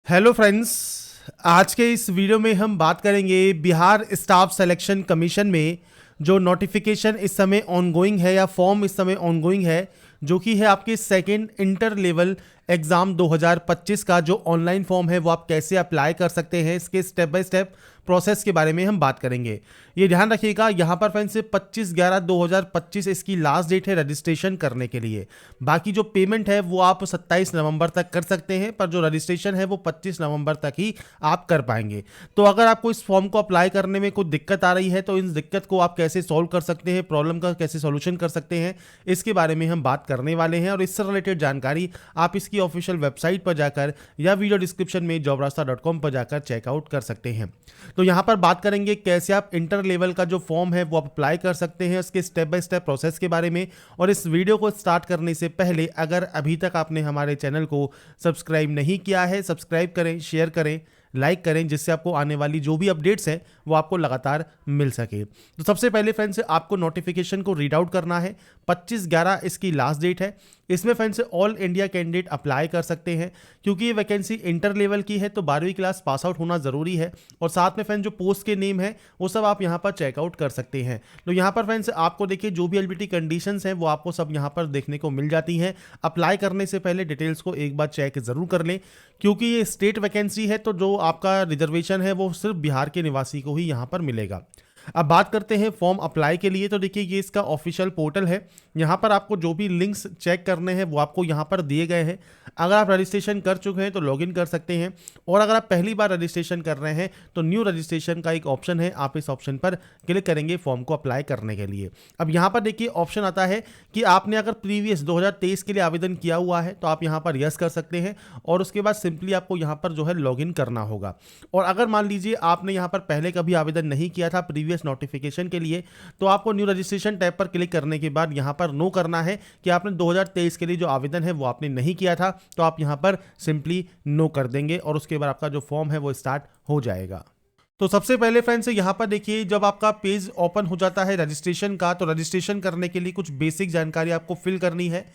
Hello friends. आज के इस वीडियो में हम बात करेंगे बिहार स्टाफ सिलेक्शन कमीशन में जो नोटिफिकेशन इस समय ऑनगोइंग है या फॉर्म इस समय ऑनगोइंग है, जो कि है आपके सेकंड इंटर लेवल एग्ज़ाम 2025 का जो ऑनलाइन फॉर्म है वो आप कैसे अप्लाई कर सकते हैं, इसके स्टेप बाय स्टेप प्रोसेस के बारे में हम बात करेंगे। ये ध्यान रखिएगा, यहाँ पर फ्रेंड्स 25/11/2025 इसकी लास्ट डेट है रजिस्ट्रेशन करने के लिए। बाकी जो पेमेंट है वो आप 27 नवंबर तक कर सकते हैं, पर जो रजिस्ट्रेशन है वो 25 नवंबर तक ही आप कर पाएंगे। तो अगर आपको इस फॉर्म को अप्लाई करने में कोई दिक्कत आ रही है तो इन दिक्कत को आप कैसे सॉल्व कर सकते हैं, प्रॉब्लम का कैसे सॉल्यूशन कर सकते हैं, इसके बारे में हम बात करने वाले हैं। और इससे रिलेटेड जानकारी आप इसकी ऑफिशियल वेबसाइट पर जाकर या वीडियो डिस्क्रिप्शन में jobrasta.com पर जाकर चेकआउट कर सकते हैं। तो यहाँ पर बात करेंगे कैसे आप इंटर लेवल का जो फॉर्म है वो आप अप्लाई कर सकते हैं, उसके स्टेप बाय स्टेप प्रोसेस के बारे में। और इस वीडियो को स्टार्ट करने से पहले अगर अभी तक आपने हमारे चैनल को सब्सक्राइब नहीं किया है, सब्सक्राइब करें, शेयर करें, लाइक करें, जिससे आपको आने वाली जो भी अपडेट्स हैं वो आपको लगातार मिल सके। तो सबसे पहले फ्रेंड्स आपको नोटिफिकेशन को रीड आउट करना है। 25/11 इसकी लास्ट डेट है। इसमें friends all India candidate apply कर सकते हैं, क्योंकि ये वैकेंसी इंटर लेवल की है तो 12वीं क्लास पास आउट होना ज़रूरी है। और साथ में फ्रेंड्स जो पोस्ट के नेम है वो सब आप यहाँ पर चेकआउट कर सकते हैं। तो यहाँ पर फ्रेंड्स आपको देखिए जो भी एलिजिबिलिटी कंडीशंस हैं वो आपको सब यहाँ पर देखने को मिल जाती हैं। अप्लाई करने से पहले डिटेल्स को एक बार चेक ज़रूर कर लें, क्योंकि ये स्टेट वैकेंसी है तो जो आपका रिजर्वेशन है वो सिर्फ बिहार के निवासी को ही यहाँ पर मिलेगा। अब बात करते हैं फॉर्म अप्लाई के लिए। तो देखिए ये इसका ऑफिशियल पोर्टल है। यहाँ पर आपको जो भी लिंक्स चेक करने हैं वो आपको यहाँ पर दिए गए हैं। अगर आप रजिस्ट्रेशन कर चुके हैं तो लॉगिन कर सकते हैं, और अगर आप पहली बार रजिस्ट्रेशन कर रहे हैं तो न्यू रजिस्ट्रेशन का एक ऑप्शन है, आप इस ऑप्शन पर क्लिक करेंगे फॉर्म को अप्लाई करने के लिए। अब यहाँ पर देखिए ऑप्शन आता है कि आपने अगर प्रीवियस 2023 के लिए आवेदन किया हुआ है तो आप यहाँ पर यस कर सकते हैं, और उसके बाद सिंपली आपको यहाँ पर जो है लॉगिन करना होगा। और अगर मान लीजिए आपने यहाँ पर पहले कभी आवेदन नहीं किया था प्रीवियस नोटिफिकेशन के लिए, तो आपको न्यू रजिस्ट्रेशन टैब पर क्लिक करने के बाद यहाँ पर नो करना है कि आपने 2023 के लिए जो आवेदन है वो आपने नहीं किया था। तो आप यहाँ पर सिंपली नो कर देंगे और उसके बाद आपका जो फॉर्म है वो स्टार्ट हो जाएगा। तो सबसे पहले फ्रेंड्स यहाँ पर देखिए जब आपका पेज ओपन हो जाता है रजिस्ट्रेशन का, तो रजिस्ट्रेशन करने के लिए कुछ बेसिक जानकारी आपको फिल करनी है।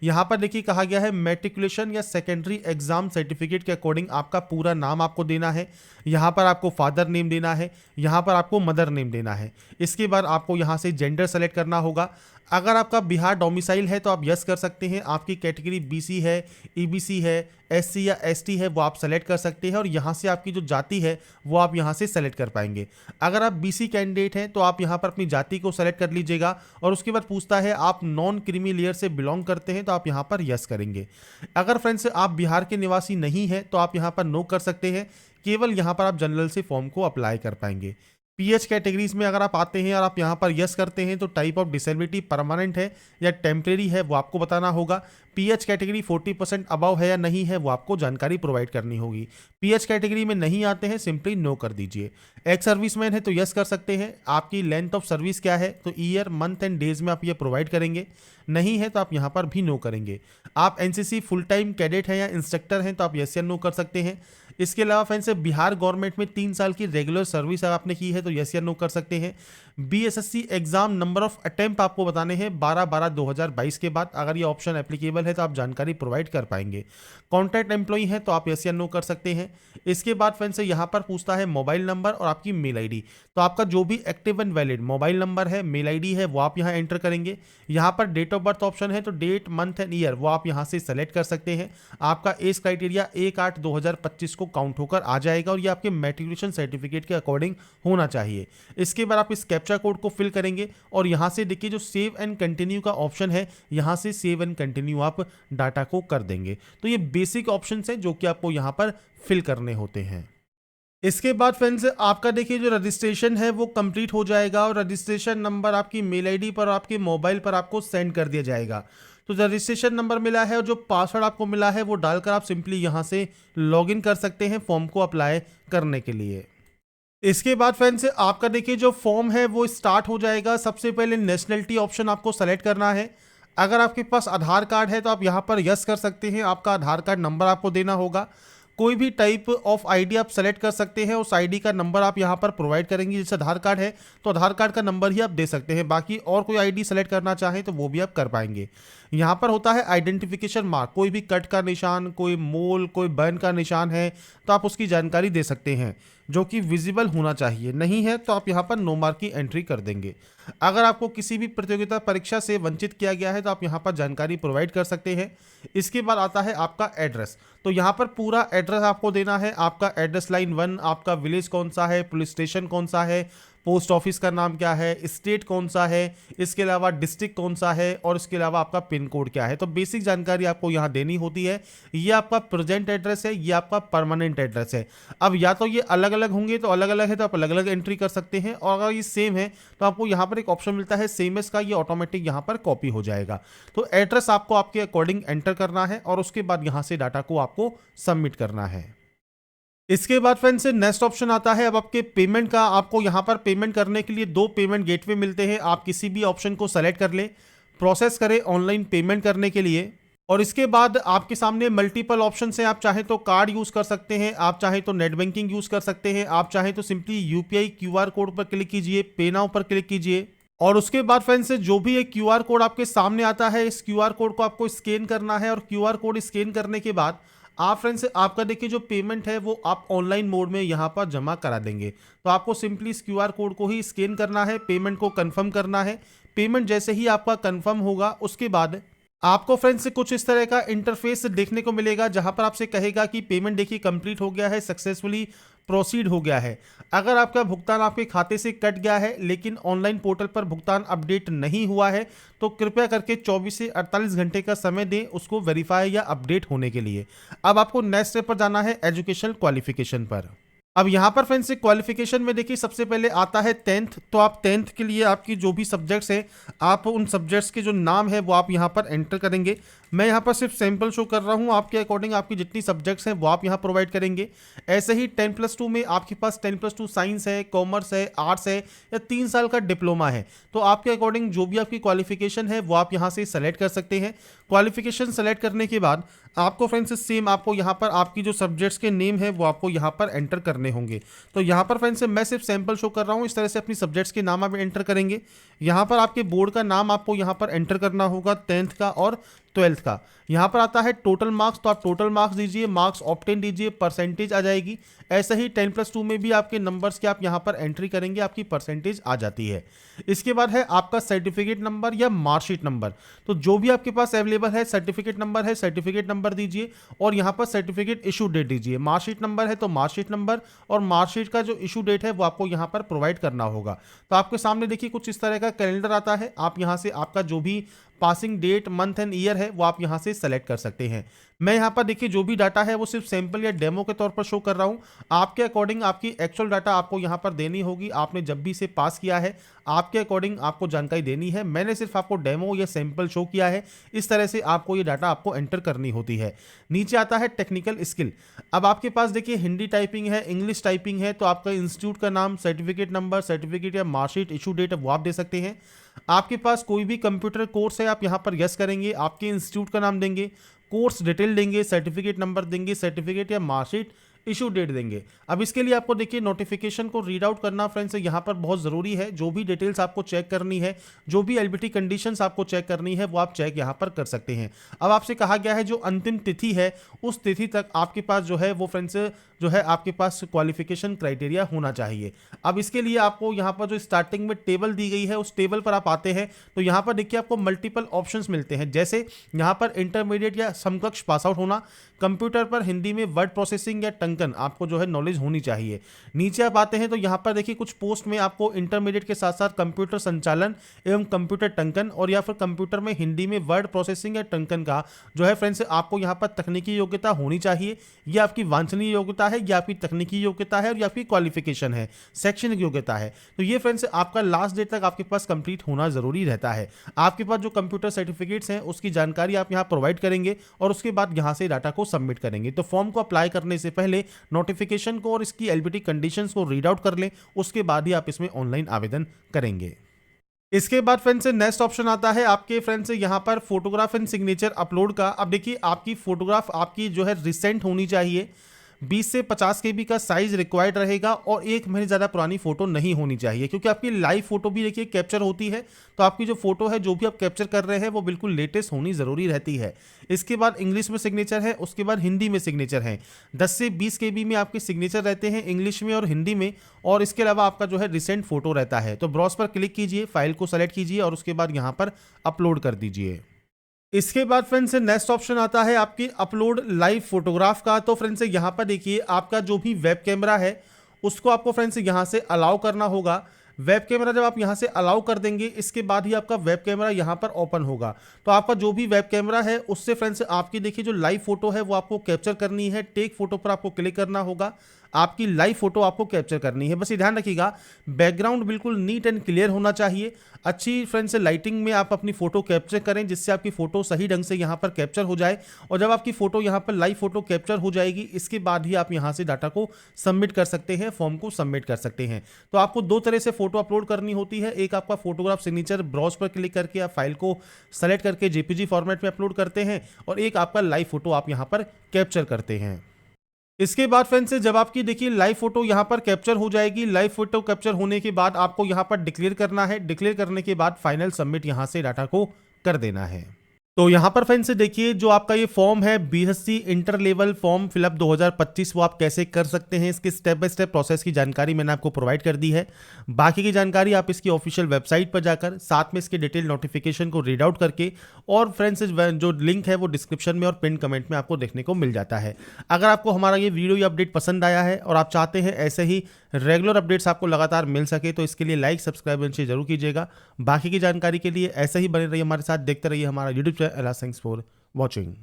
यहाँ पर देखिए कहा गया है मैट्रिकुलेशन या सेकेंडरी एग्जाम सर्टिफिकेट के अकॉर्डिंग आपका पूरा नाम आपको देना है। यहाँ पर आपको फादर नेम देना है, यहाँ पर आपको मदर नेम देना है। इसके बाद आपको यहाँ से जेंडर सेलेक्ट करना होगा। अगर आपका बिहार डोमिसाइल है तो आप यस कर सकते हैं। आपकी कैटेगरी बीसी है, ईबीसी है, एससी या एसटी है वो आप सेलेक्ट कर सकते हैं, और यहाँ से आपकी जो जाति है वो आप यहाँ से सेलेक्ट कर पाएंगे। अगर आप बीसी कैंडिडेट हैं तो आप यहाँ पर अपनी जाति को सेलेक्ट कर लीजिएगा, और उसके बाद पूछता है आप नॉन क्रीमी लेयर से बिलोंग करते हैं तो आप यहाँ पर यस करेंगे। अगर फ्रेंड्स आप बिहार के निवासी नहीं हैं तो आप यहाँ पर नो कर सकते हैं। केवल यहाँ पर आप जनरल से फॉर्म को अप्लाई कर पाएंगे। पीएच कैटेगरीज में अगर आप आते हैं और आप यहाँ पर यस करते हैं तो टाइप ऑफ डिसेबिलिटी परमानेंट है या टेम्परेरी है वो आपको बताना होगा। पीएच कैटेगरी 40% अबव है या नहीं है वो आपको जानकारी प्रोवाइड करनी होगी। पीएच कैटेगरी में नहीं आते हैं सिंपली नो कर दीजिए। एक्स सर्विसमैन है तो यस कर सकते हैं। आपकी लेंथ ऑफ सर्विस क्या है तो ईयर, मंथ एंड डेज में आप ये प्रोवाइड करेंगे। नहीं है तो आप यहाँ पर भी नो करेंगे। आप एनसीसी फुल टाइम कैडेट हैं या इंस्ट्रक्टर हैं तो आप यस या नो कर सकते हैं। इसके अलावा फ्रेंड्स बिहार गवर्नमेंट में 3 साल की रेगुलर सर्विस अगर आपने की है तो यस या नो कर सकते हैं। BSSC exam number of attempt आपको बताने हैं 12/12/2022 के बाद। अगर ये ऑप्शन एप्लीकेबल है तो आप जानकारी प्रोवाइड कर पाएंगे। कॉन्ट्रैक्ट एम्प्लॉई है तो आप यस या नो कर सकते हैं। इसके बाद फ्रेंड्स यहाँ पर पूछता है मोबाइल नंबर और आपकी मेल आईडी। तो आपका जो भी active and valid mobile number है, मेल आईडी है वो आप यहाँ एंटर करेंगे। यहाँ पर डेट ऑफ बर्थ ऑप्शन है तो डेट, मंथ एंड ईयर वो आप यहाँ से सेलेक्ट कर सकते हैं। आपका एज क्राइटेरिया 1/8/2025 को काउंट होकर आ जाएगा, और ये आपके मैट्रिकुलेशन सर्टिफिकेट के अकॉर्डिंग होना चाहिए। इसके बाद आप इस कैप्चा कोड को फिल करेंगे, और यहाँ से देखिए जो सेव एंड कंटिन्यू का ऑप्शन है यहाँ से सेव एंड कंटिन्यू आप डाटा को कर देंगे। तो ये बेसिक ऑप्शंस हैं जो कि आपको यहाँ पर फिल करने होते हैं। इसके बाद फ्रेंड्स आपका देखिए जो रजिस्ट्रेशन है वो कंप्लीट हो जाएगा, और रजिस्ट्रेशन नंबर आपकी मेल आईडी पर, आपके मोबाइल पर आपको सेंड कर दिया जाएगा। तो रजिस्ट्रेशन नंबर मिला है और जो पासवर्ड आपको मिला है वो डालकर आप सिंपली यहाँ से लॉगिन कर सकते हैं फॉर्म को अप्लाई करने के लिए। इसके बाद फ्रेंड्स आपका देखिए जो फॉर्म है वो स्टार्ट हो जाएगा। सबसे पहले नेशनलिटी ऑप्शन आपको सेलेक्ट करना है। अगर आपके पास आधार कार्ड है तो आप यहाँ पर यस कर सकते हैं। आपका आधार कार्ड नंबर आपको देना होगा। कोई भी टाइप ऑफ आईडी आप सेलेक्ट कर सकते हैं। उस आईडी का नंबर आप यहाँ पर प्रोवाइड करेंगे, जैसे आधार कार्ड है तो आधार कार्ड का नंबर ही आप दे सकते हैं। बाकी और कोई आईडी सेलेक्ट करना चाहें तो वो भी आप कर पाएंगे। यहाँ पर होता है आइडेंटिफिकेशन मार्क, कोई भी कट का निशान, कोई मोल, कोई बर्न का निशान है तो आप उसकी जानकारी दे सकते हैं, जो कि विजिबल होना चाहिए। नहीं है तो आप यहाँ पर नो मार्क की एंट्री कर देंगे। अगर आपको किसी भी प्रतियोगिता परीक्षा से वंचित किया गया है तो आप यहाँ पर जानकारी प्रोवाइड कर सकते हैं। इसके बाद आता है आपका एड्रेस। तो यहाँ पर पूरा एड्रेस आपको देना है। आपका एड्रेस लाइन 1, आपका विलेज कौन सा है, पुलिस स्टेशन कौन सा है, पोस्ट ऑफिस का नाम क्या है, स्टेट कौन सा है, इसके अलावा डिस्ट्रिक्ट कौन सा है और इसके अलावा आपका पिन कोड क्या है। तो बेसिक जानकारी आपको यहाँ देनी होती है। ये आपका प्रेजेंट एड्रेस है, ये आपका परमानेंट एड्रेस है। अब या तो ये अलग अलग होंगे तो अलग अलग है तो आप अलग अलग एंट्री कर सकते हैं, और अगर ये सेम है तो आपको यहाँ पर एक ऑप्शन मिलता है सेम एज का, ये ऑटोमेटिक यहाँ पर कॉपी हो जाएगा। तो एड्रेस आपको आपके अकॉर्डिंग एंटर करना है और उसके बाद यहाँ से डाटा को आपको सबमिट करना है। इसके बाद फ्रेंड्स नेक्स्ट ऑप्शन आता है अब आपके पेमेंट का। आपको यहाँ पर पेमेंट करने के लिए 2 पेमेंट गेटवे मिलते हैं। आप किसी भी ऑप्शन को सेलेक्ट कर लें, प्रोसेस करें ऑनलाइन पेमेंट करने के लिए, और इसके बाद आपके सामने मल्टीपल ऑप्शन हैं। आप चाहें तो कार्ड यूज़ कर सकते हैं, आप चाहें तो नेट बैंकिंग यूज़ कर सकते हैं, आप चाहें तो सिंपली यूपीआई क्यूआर कोड पर क्लिक कीजिए, पे नाउ पर क्लिक कीजिए। और उसके बाद फ्रेंड्स जो भी एक क्यूआर कोड आपके सामने आता है, इस क्यूआर कोड को आपको स्कैन करना है, और क्यूआर कोड स्कैन करने के बाद आप फ्रेंड्स आपका देखिए जो पेमेंट है वो आप ऑनलाइन मोड में यहाँ पर जमा करा देंगे। तो आपको सिंपली इस क्यूआर कोड को ही स्कैन करना है, पेमेंट को कंफर्म करना है। पेमेंट जैसे ही आपका कंफर्म होगा उसके बाद आपको फ्रेंड्स कुछ इस तरह का इंटरफेस देखने को मिलेगा, जहां पर आपसे कहेगा कि पेमेंट देखिए कंप्लीट हो गया है, सक्सेसफुली प्रोसीड हो गया है। अगर आपका भुगतान आपके खाते से कट गया है लेकिन ऑनलाइन पोर्टल पर भुगतान अपडेट नहीं हुआ है तो कृपया करके 24 से 48 घंटे का समय दें उसको वेरीफाई या अपडेट होने के लिए। अब आपको नेक्स्ट स्टेप पर जाना है एजुकेशन क्वालिफिकेशन पर। अब यहाँ पर फ्रेंड्स क्वालिफिकेशन में देखिए सबसे पहले आता है 10th। तो आप 10th के लिए आपकी जो भी सब्जेक्ट्स हैं, आप उन सब्जेक्ट्स के जो नाम है वो आप यहाँ पर एंटर करेंगे। मैं यहाँ पर सिर्फ सैंपल शो कर रहा हूँ, आपके अकॉर्डिंग आपकी जितनी सब्जेक्ट्स हैं वो आप यहाँ प्रोवाइड करेंगे। ऐसे ही 10+2 में आपके पास 10+2 साइंस है, कॉमर्स है, आर्ट्स है या 3 साल का डिप्लोमा है, तो आपके अकॉर्डिंग जो भी आपकी क्वालिफिकेशन है वो आप यहाँ से सेलेक्ट कर सकते हैं। क्वालिफिकेशन सेलेक्ट करने के बाद आपको फ्रेंड्स सेम आपको यहाँ पर आपकी जो सब्जेक्ट्स के नेम है वो आपको यहाँ पर एंटर करने होंगे। तो यहाँ पर फ्रेंड्स मैं सिर्फ सैंपल शो कर रहा हूँ, इस तरह से अपनी सब्जेक्ट्स के नाम आप एंटर करेंगे। यहाँ पर आपके बोर्ड का नाम आपको यहाँ पर एंटर करना होगा, 10th का और 12th का। यहाँ पर आता है टोटल मार्क्स, तो आप टोटल मार्क्स दीजिए, मार्क्स ऑब्टेन दीजिए, परसेंटेज आ जाएगी। ऐसा ही 10+2 में भी आपके नंबर्स के आप यहाँ पर एंट्री करेंगे, आपकी परसेंटेज आ जाती है। इसके बाद है आपका सर्टिफिकेट नंबर या मार्कशीट नंबर। तो जो भी आपके पास अवेलेबल है सर्टिफिकेट नंबर है, सर्टिफिकेट नंबर दीजिए और यहाँ पर सर्टिफिकेट इशू डेट दीजिए। मार्कशीट नंबर है तो मार्कशीट नंबर और मार्कशीट का जो इशू डेट है वो आपको यहाँ पर प्रोवाइड करना होगा। तो आपके सामने देखिए कुछ इस तरह का कैलेंडर आता है। आप यहाँ से आपका जो भी passing date, month and year है वो आप यहाँ से सेलेक्ट कर सकते हैं। मैं यहाँ पर देखिए जो भी डाटा है वो सिर्फ सैंपल या डेमो के तौर पर शो कर रहा हूँ। आपके अकॉर्डिंग आपकी एक्चुअल डाटा आपको यहाँ पर देनी होगी। आपने जब भी इसे पास किया है आपके अकॉर्डिंग आपको जानकारी देनी है। मैंने सिर्फ आपको डेमो या सैंपल शो किया है, इस तरह से आपको ये डाटा आपको एंटर करनी होती है। नीचे आता है टेक्निकल स्किल। अब आपके पास देखिए हिंदी टाइपिंग है, इंग्लिश टाइपिंग है, तो आपका इंस्टीट्यूट का नाम, सर्टिफिकेट नंबर, सर्टिफिकेट या मार्कशीट इशू डेट वो आप दे सकते हैं। आपके पास कोई भी कंप्यूटर कोर्स है आप यहाँ पर यस करेंगे, आपके इंस्टीट्यूट का नाम देंगे, कोर्स डिटेल देंगे, सर्टिफिकेट नंबर देंगे, सर्टिफिकेट या मार्कशीट इशू डेट देंगे। अब इसके लिए आपको देखिए नोटिफिकेशन को रीड आउट करना फ्रेंड्स यहाँ पर बहुत ज़रूरी है। जो भी डिटेल्स आपको चेक करनी है, जो भी एलबीटी कंडीशंस आपको चेक करनी है वो आप चेक यहाँ पर कर सकते हैं। अब आपसे कहा गया है जो अंतिम तिथि है उस तिथि तक आपके पास जो है वो फ्रेंड्स जो है आपके पास क्वालिफिकेशन क्राइटेरिया होना चाहिए। अब इसके लिए आपको यहाँ पर जो स्टार्टिंग में टेबल दी गई है उस टेबल पर आप आते हैं तो यहाँ पर देखिए आपको मल्टीपल ऑप्शंस मिलते हैं, जैसे यहाँ पर इंटरमीडिएट या समकक्ष पास आउट होना, कंप्यूटर पर हिंदी में वर्ड प्रोसेसिंग या टंकन आपको जो है नॉलेज होनी चाहिए। नीचे आप आते हैं तो यहाँ पर देखिए कुछ पोस्ट में आपको इंटरमीडिएट के साथ साथ कंप्यूटर संचालन एवं कंप्यूटर टंकन और या फिर कंप्यूटर में हिंदी में वर्ड प्रोसेसिंग या टंकन का जो है फ्रेंड्स आपको यहाँ पर तकनीकी योग्यता होनी चाहिए। ये आपकी वांछनीय योग्यता है, ये आपकी तकनीकी योग्यता है और ये आपकी क्वालिफिकेशन है, शैक्षणिक योग्यता है। तो ये फ्रेंड्स आपका लास्ट डेट तक आपके पास कंप्लीट होना जरूरी रहता है। आपके पास जो कंप्यूटर सर्टिफिकेट्स हैं उसकी जानकारी आप यहाँ प्रोवाइड करेंगे और उसके बाद यहाँ से डाटा को सबमिट करेंगे। तो फॉर्म को अप्लाई करने से पहले नोटिफिकेशन को और इसकी एलबीटी कंडीशंस को रीड आउट कर लें, उसके बाद ही आप इसमें ऑनलाइन आवेदन करेंगे। इसके बाद फ्रेंड्स नेक्स्ट ऑप्शन आता है आपके फ्रेंड्स यहाँ पर फोटोग्राफ एंड सिग्नेचर अपलोड का। अब देखिए आपकी फोटोग्राफ आपकी जो है रिसेंट होनी चाहिए, 20 से 50 KB का साइज रिक्वायर्ड रहेगा और 1 महीने ज़्यादा पुरानी फोटो नहीं होनी चाहिए, क्योंकि आपकी लाइव फोटो भी देखिए कैप्चर होती है, तो आपकी जो फोटो है जो भी आप कैप्चर कर रहे हैं वो बिल्कुल लेटेस्ट होनी ज़रूरी रहती है। इसके बाद इंग्लिश में सिग्नेचर है, उसके बाद हिंदी में सिग्नेचर है। 10 से 20 KB में आपके सिग्नेचर रहते हैं इंग्लिश में और हिंदी में, और इसके अलावा आपका जो है रिसेंट फोटो रहता है। तो ब्राउज पर क्लिक कीजिए, फाइल को सेलेक्ट कीजिए और उसके बाद यहाँ पर अपलोड कर दीजिए। इसके बाद फ्रेंड्स नेक्स्ट ऑप्शन आता है आपकी अपलोड लाइव फोटोग्राफ का। तो फ्रेंड्स यहाँ पर देखिए आपका जो भी वेब कैमरा है उसको आपको फ्रेंड्स यहाँ से अलाउ करना होगा। वेब कैमरा जब आप यहाँ से अलाउ कर देंगे इसके बाद ही आपका वेब कैमरा यहाँ पर ओपन होगा। तो आपका जो भी वेब कैमरा है उससे फ्रेंड्स आपकी देखिए जो लाइव फोटो है वो आपको कैप्चर करनी है। टेक फोटो पर आपको क्लिक करना होगा, आपकी लाइव फोटो आपको कैप्चर करनी है। बस ये ध्यान रखिएगा बैकग्राउंड बिल्कुल नीट एंड क्लियर होना चाहिए। अच्छी फ्रेंड्स लाइटिंग में आप अपनी फोटो कैप्चर करें जिससे आपकी फोटो सही ढंग से यहाँ पर कैप्चर हो जाए। और जब आपकी फोटो यहाँ पर लाइव फोटो कैप्चर हो जाएगी इसके बाद ही आप यहाँ से डाटा को सबमिट कर सकते हैं, फॉर्म को सबमिट कर सकते हैं। तो आपको दो तरह से फोटो अपलोड करनी होती है। एक आपका फोटोग्राफ सिग्नेचर ब्राउज पर क्लिक करके आप फाइल को सेलेक्ट करके जेपीजी फॉर्मेट में अपलोड करते हैं, और एक आपका लाइव फोटो आप यहाँ पर कैप्चर करते हैं। इसके बाद फ्रेंड्स जब आपकी देखिए लाइव फोटो यहाँ पर कैप्चर हो जाएगी, लाइव फोटो कैप्चर होने के बाद आपको यहाँ पर डिक्लेयर करना है। डिक्लेयर करने के बाद फाइनल सबमिट यहाँ से डाटा को कर देना है। तो यहाँ पर फ्रेंड्स देखिए जो आपका ये फॉर्म है BSc inter level form fill up 2025 वो आप कैसे कर सकते हैं, इसकी स्टेप बाय स्टेप प्रोसेस की जानकारी मैंने आपको प्रोवाइड कर दी है। बाकी की जानकारी आप इसकी ऑफिशियल वेबसाइट पर जाकर साथ में इसके डिटेल नोटिफिकेशन को रीड आउट करके, और फ्रेंड्स जो लिंक है वो डिस्क्रिप्शन में और पिन कमेंट में आपको देखने को मिल जाता है। अगर आपको हमारा ये वीडियो या अपडेट पसंद आया है और आप चाहते हैं ऐसे ही रेगुलर अपडेट्स आपको लगातार मिल सके तो इसके लिए लाइक सब्सक्राइब जरूर कीजिएगा। बाकी की जानकारी के लिए ऐसे ही बने रहिए हमारे साथ, देखते रहिए हमारा YouTube channel. Thanks for watching.